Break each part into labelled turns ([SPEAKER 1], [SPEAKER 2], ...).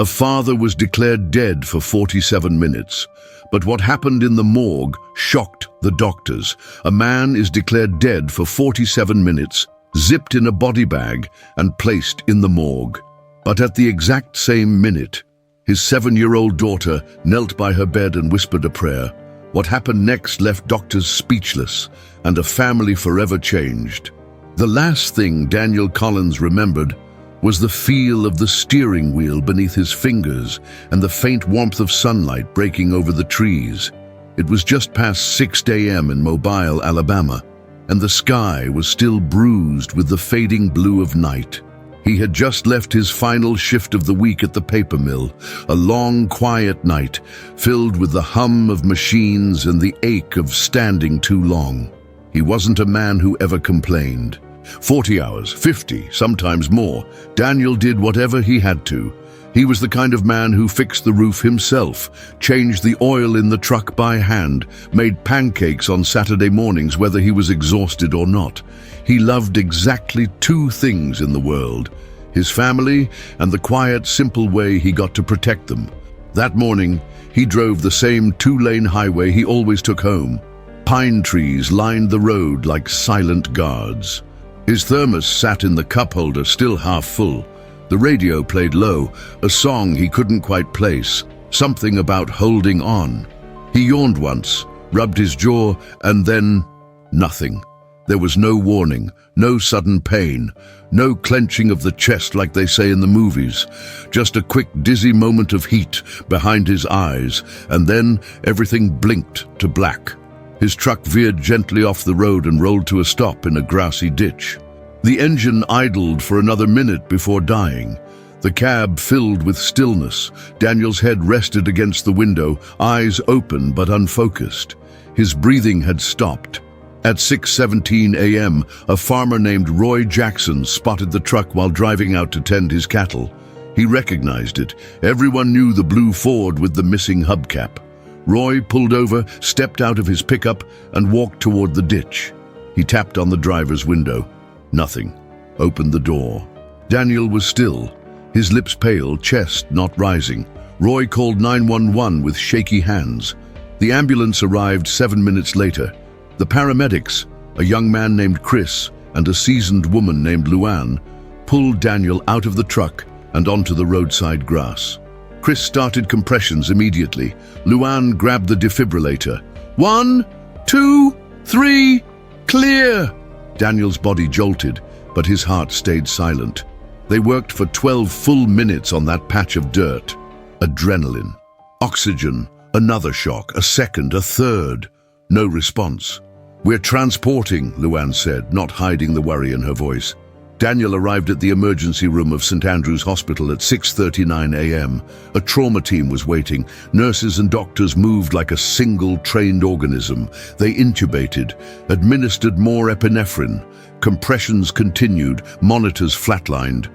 [SPEAKER 1] A father was declared dead for 47 minutes. But what happened in the morgue shocked the doctors. A man is declared dead for 47 minutes, zipped in a body bag and placed in the morgue. But at the exact same minute, his 7-year-old daughter knelt by her bed and whispered a prayer. What happened next left doctors speechless, and a family forever changed. The last thing Daniel Collins remembered was the feel of the steering wheel beneath his fingers and the faint warmth of sunlight breaking over the trees. It was just past 6 a.m. in Mobile, Alabama, and the sky was still bruised with the fading blue of night. He had just left his final shift of the week at the paper mill, a long, quiet night filled with the hum of machines and the ache of standing too long. He wasn't a man who ever complained. 40 hours, 50, sometimes more, Daniel did whatever he had to. He was the kind of man who fixed the roof himself, changed the oil in the truck by hand, made pancakes on Saturday mornings whether he was exhausted or not. He loved exactly 2 things in the world: his family and the quiet, simple way he got to protect them. That morning, he drove the same 2-lane highway he always took home. Pine trees lined the road like silent guards. His thermos sat in the cup holder, still half full. The radio played low, a song he couldn't quite place, something about holding on. He yawned once, rubbed his jaw, and then nothing. There was no warning, no sudden pain, no clenching of the chest like they say in the movies. Just a quick, dizzy moment of heat behind his eyes, and then everything blinked to black. His truck veered gently off the road and rolled to a stop in a grassy ditch. The engine idled for another minute before dying. The cab filled with stillness. Daniel's head rested against the window, eyes open but unfocused. His breathing had stopped. At 6:17 a.m., a farmer named Roy Jackson spotted the truck while driving out to tend his cattle. He recognized it. Everyone knew the blue Ford with the missing hubcap. Roy pulled over, stepped out of his pickup, and walked toward the ditch. He tapped on the driver's window. Nothing. Opened the door. Daniel was still, his lips pale, chest not rising. Roy called 911 with shaky hands. The ambulance arrived 7 minutes later. The paramedics, a young man named Chris and a seasoned woman named Luann, pulled Daniel out of the truck and onto the roadside grass. Chris started compressions immediately. Luann grabbed the defibrillator. 1, 2, 3, clear! Daniel's body jolted, but his heart stayed silent. They worked for 12 full minutes on that patch of dirt. Adrenaline. Oxygen. Another shock. A second. A third. No response. "We're transporting," Luann said, not hiding the worry in her voice. Daniel arrived at the emergency room of St. Andrew's Hospital at 6:39 a.m. A trauma team was waiting. Nurses and doctors moved like a single trained organism. They intubated, administered more epinephrine. Compressions continued, monitors flatlined.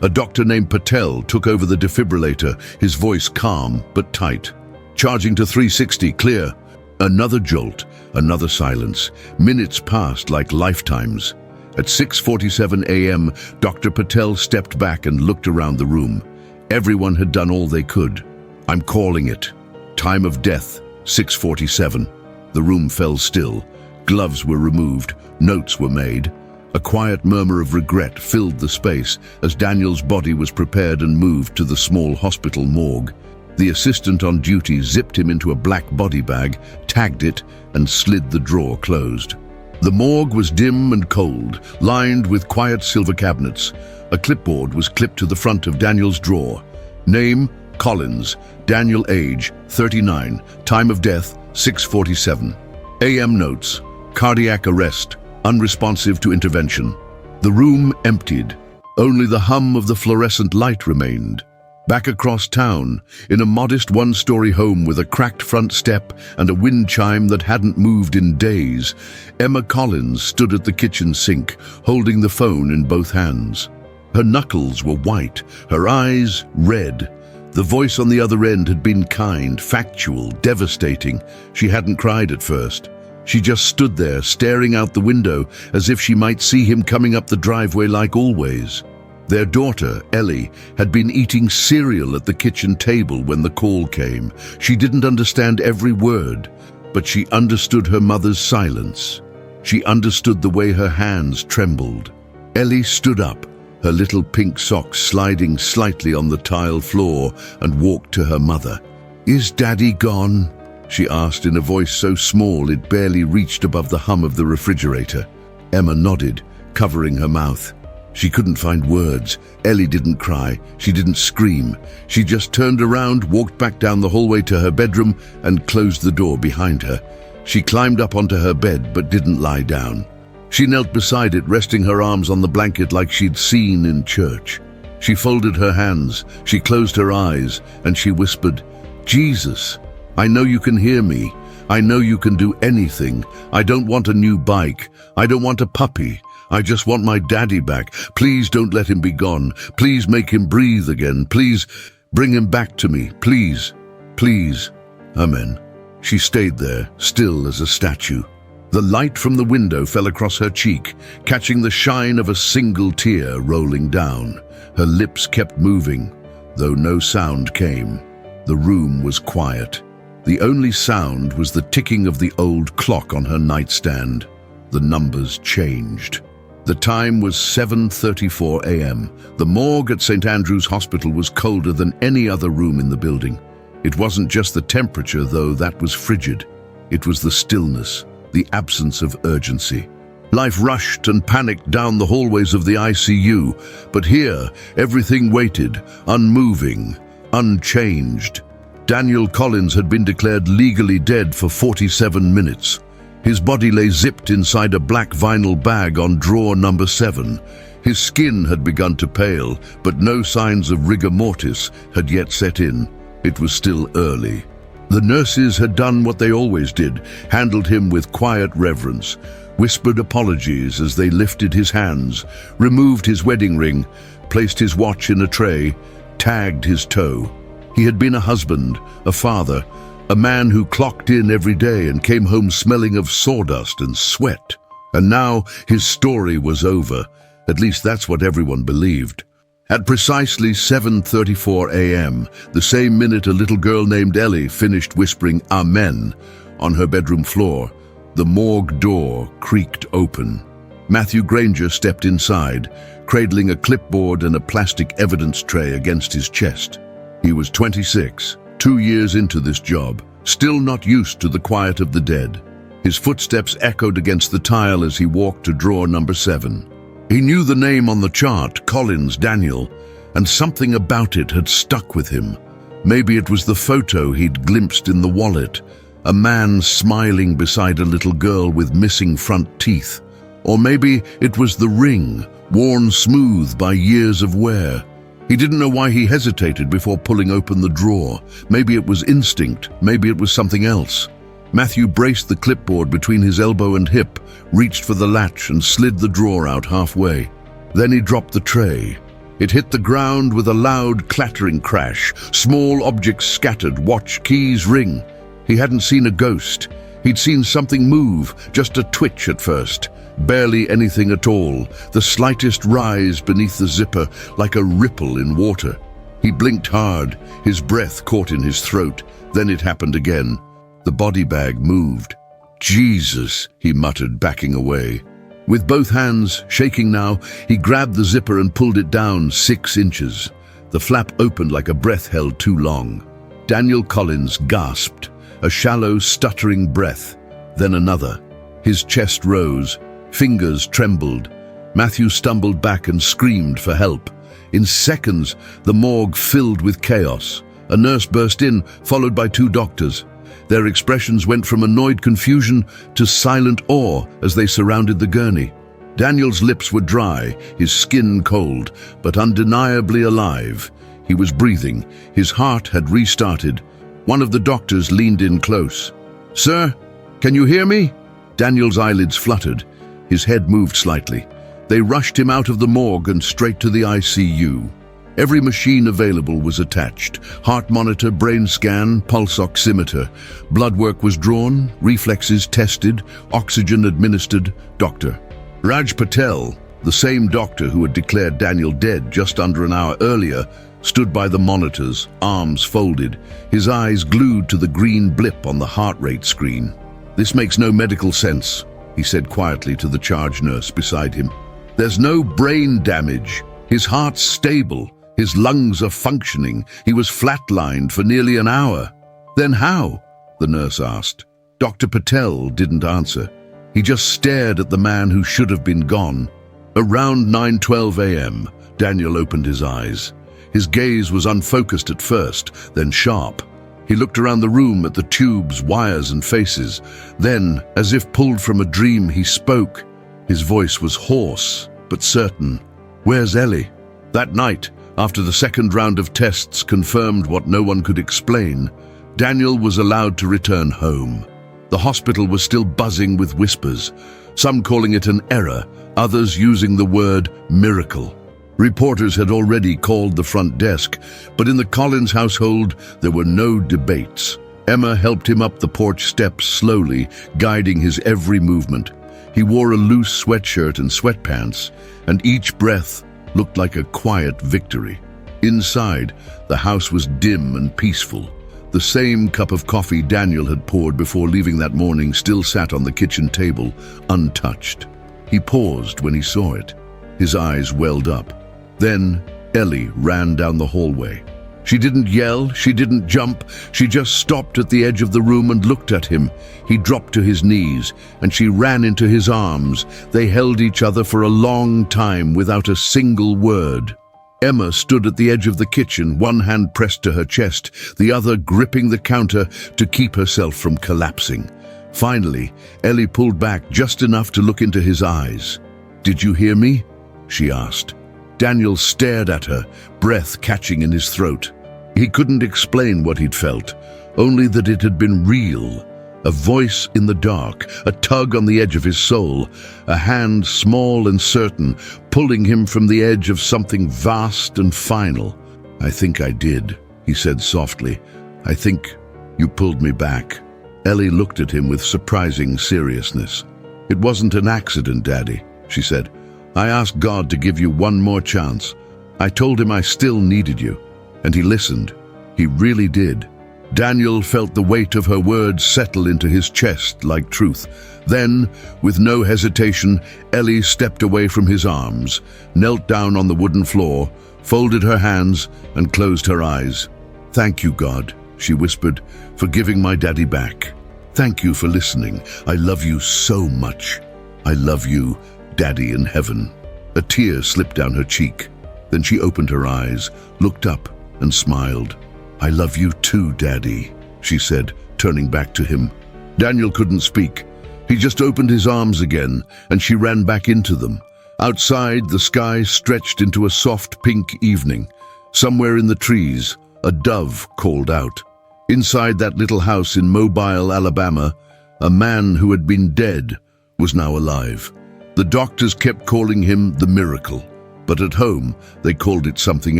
[SPEAKER 1] A doctor named Patel took over the defibrillator, his voice calm but tight. "Charging to 360, clear." Another jolt, another silence. Minutes passed like lifetimes. At 6:47 a.m., Dr. Patel stepped back and looked around the room. Everyone had done all they could. "I'm calling it. Time of death, 6:47. The room fell still. Gloves were removed. Notes were made. A quiet murmur of regret filled the space as Daniel's body was prepared and moved to the small hospital morgue. The assistant on duty zipped him into a black body bag, tagged it, and slid the drawer closed. The morgue was dim and cold, lined with quiet silver cabinets. A clipboard was clipped to the front of Daniel's drawer. Name, Collins. Daniel, age, 39. Time of death, 6:47. AM notes, cardiac arrest, unresponsive to intervention. The room emptied. Only the hum of the fluorescent light remained. Back across town, in a modest one-story home with a cracked front step and a wind chime that hadn't moved in days, Emma Collins stood at the kitchen sink, holding the phone in both hands. Her knuckles were white, her eyes red. The voice on the other end had been kind, factual, devastating. She hadn't cried at first. She just stood there, staring out the window, as if she might see him coming up the driveway like always. Their daughter, Ellie, had been eating cereal at the kitchen table when the call came. She didn't understand every word, but she understood her mother's silence. She understood the way her hands trembled. Ellie stood up, her little pink socks sliding slightly on the tile floor, and walked to her mother. "Is Daddy gone?" she asked in a voice so small it barely reached above the hum of the refrigerator. Emma nodded, covering her mouth. She couldn't find words. Ellie didn't cry. She didn't scream. She just turned around, walked back down the hallway to her bedroom, and closed the door behind her. She climbed up onto her bed but didn't lie down. She knelt beside it, resting her arms on the blanket like she'd seen in church. She folded her hands, she closed her eyes, and she whispered, "Jesus, I know you can hear me. I know you can do anything. I don't want a new bike. I don't want a puppy. I just want my daddy back. Please don't let him be gone. Please make him breathe again. Please bring him back to me. Please, please." Amen. She stayed there, still as a statue. The light from the window fell across her cheek, catching the shine of a single tear rolling down. Her lips kept moving, though no sound came. The room was quiet. The only sound was the ticking of the old clock on her nightstand. The numbers changed. The time was 7:34 a.m. The morgue at St. Andrew's Hospital was colder than any other room in the building. It wasn't just the temperature, though, that was frigid. It was the stillness, the absence of urgency. Life rushed and panicked down the hallways of the ICU, but here, everything waited, unmoving, unchanged. Daniel Collins had been declared legally dead for 47 minutes. His body lay zipped inside a black vinyl bag on drawer number 7. His skin had begun to pale, but no signs of rigor mortis had yet set in. It was still early. The nurses had done what they always did, handled him with quiet reverence, whispered apologies as they lifted his hands, removed his wedding ring, placed his watch in a tray, tagged his toe. He had been a husband, a father, a man who clocked in every day and came home smelling of sawdust and sweat. And now his story was over. At least that's what everyone believed. At precisely 7:34 a.m., the same minute a little girl named Ellie finished whispering "Amen" on her bedroom floor, the morgue door creaked open. Matthew Granger stepped inside, cradling a clipboard and a plastic evidence tray against his chest. He was 26, 2 years into this job, still not used to the quiet of the dead. His footsteps echoed against the tile as he walked to drawer number 7. He knew the name on the chart, Collins Daniel, and something about it had stuck with him. Maybe it was the photo he'd glimpsed in the wallet, a man smiling beside a little girl with missing front teeth. Or maybe it was the ring, worn smooth by years of wear. He didn't know why he hesitated before pulling open the drawer. Maybe it was instinct, maybe it was something else. Matthew braced the clipboard between his elbow and hip, reached for the latch and slid the drawer out halfway. Then he dropped the tray. It hit the ground with a loud clattering crash. Small objects scattered, watch, keys, ring. He hadn't seen a ghost. He'd seen something move, just a twitch at first. Barely anything at all, the slightest rise beneath the zipper like a ripple in water. He blinked hard, his breath caught in his throat. Then it happened again. The body bag moved. "Jesus," he muttered, backing away. With both hands, shaking now, he grabbed the zipper and pulled it down 6 inches. The flap opened like a breath held too long. Daniel Collins gasped, a shallow, stuttering breath, then another. His chest rose, fingers trembled. Matthew stumbled back and screamed for help. In seconds, the morgue filled with chaos. A nurse burst in, followed by 2 doctors. Their expressions went from annoyed confusion to silent awe as they surrounded the gurney. Daniel's lips were dry, his skin cold, but undeniably alive. He was breathing. His heart had restarted. One of the doctors leaned in close. "Sir, can you hear me?" Daniel's eyelids fluttered. His head moved slightly. They rushed him out of the morgue and straight to the ICU. Every machine available was attached. Heart monitor, brain scan, pulse oximeter. Blood work was drawn, reflexes tested, oxygen administered. Dr. Raj Patel, The same doctor who had declared Daniel dead just under an hour earlier stood by the monitors, arms folded, his eyes glued to the green blip on the heart rate screen. "This makes no medical sense," he said quietly to the charge nurse beside him. "There's no brain damage. His heart's stable. His lungs are functioning. He was flatlined for nearly an hour." "Then how?" the nurse asked. Dr. Patel didn't answer. He just stared at the man who should have been gone. Around 9:12 a.m., Daniel opened his eyes. His gaze was unfocused at first, then sharp. He looked around the room at the tubes, wires, and faces. Then, as if pulled from a dream, he spoke. His voice was hoarse, but certain. "Where's Ellie?" That night, after the second round of tests confirmed what no one could explain, Daniel was allowed to return home. The hospital was still buzzing with whispers, some calling it an error, others using the word miracle. Reporters had already called the front desk, but in the Collins household there were no debates. Emma helped him up the porch steps slowly, guiding his every movement. He wore a loose sweatshirt and sweatpants, and each breath looked like a quiet victory. Inside, the house was dim and peaceful. The same cup of coffee Daniel had poured before leaving that morning still sat on the kitchen table, untouched. He paused when he saw it. His eyes welled up. Then Ellie ran down the hallway. She didn't yell, she didn't jump, she just stopped at the edge of the room and looked at him. He dropped to his knees, and she ran into his arms. They held each other for a long time without a single word. Emma stood at the edge of the kitchen, one hand pressed to her chest, the other gripping the counter to keep herself from collapsing. Finally, Ellie pulled back just enough to look into his eyes. "Did you hear me?" she asked. Daniel stared at her, breath catching in his throat. He couldn't explain what he'd felt, only that it had been real. A voice in the dark, a tug on the edge of his soul, a hand small and certain, pulling him from the edge of something vast and final. "I think I did," he said softly. "I think you pulled me back." Ellie looked at him with surprising seriousness. "It wasn't an accident, Daddy," she said. "I asked God to give you one more chance. I told him I still needed you, and he listened. He really did." Daniel felt the weight of her words settle into his chest like truth. Then, with no hesitation, Ellie stepped away from his arms, knelt down on the wooden floor, folded her hands, and closed her eyes. "Thank you, God," she whispered, "for giving my daddy back. Thank you for listening. I love you so much. I love you, Daddy in heaven." A tear slipped down her cheek. Then she opened her eyes, looked up, and smiled. "I love you too, Daddy," she said, turning back to him. Daniel couldn't speak. He just opened his arms again, and she ran back into them. Outside, the sky stretched into a soft pink evening. Somewhere in the trees, a dove called out. Inside that little house in Mobile, Alabama, a man who had been dead was now alive. The doctors kept calling him the miracle, but at home they called it something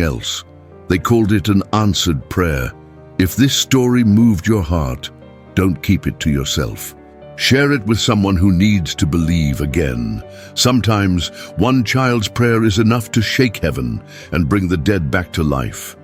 [SPEAKER 1] else. They called it an answered prayer. If this story moved your heart, don't keep it to yourself. Share it with someone who needs to believe again. Sometimes one child's prayer is enough to shake heaven and bring the dead back to life.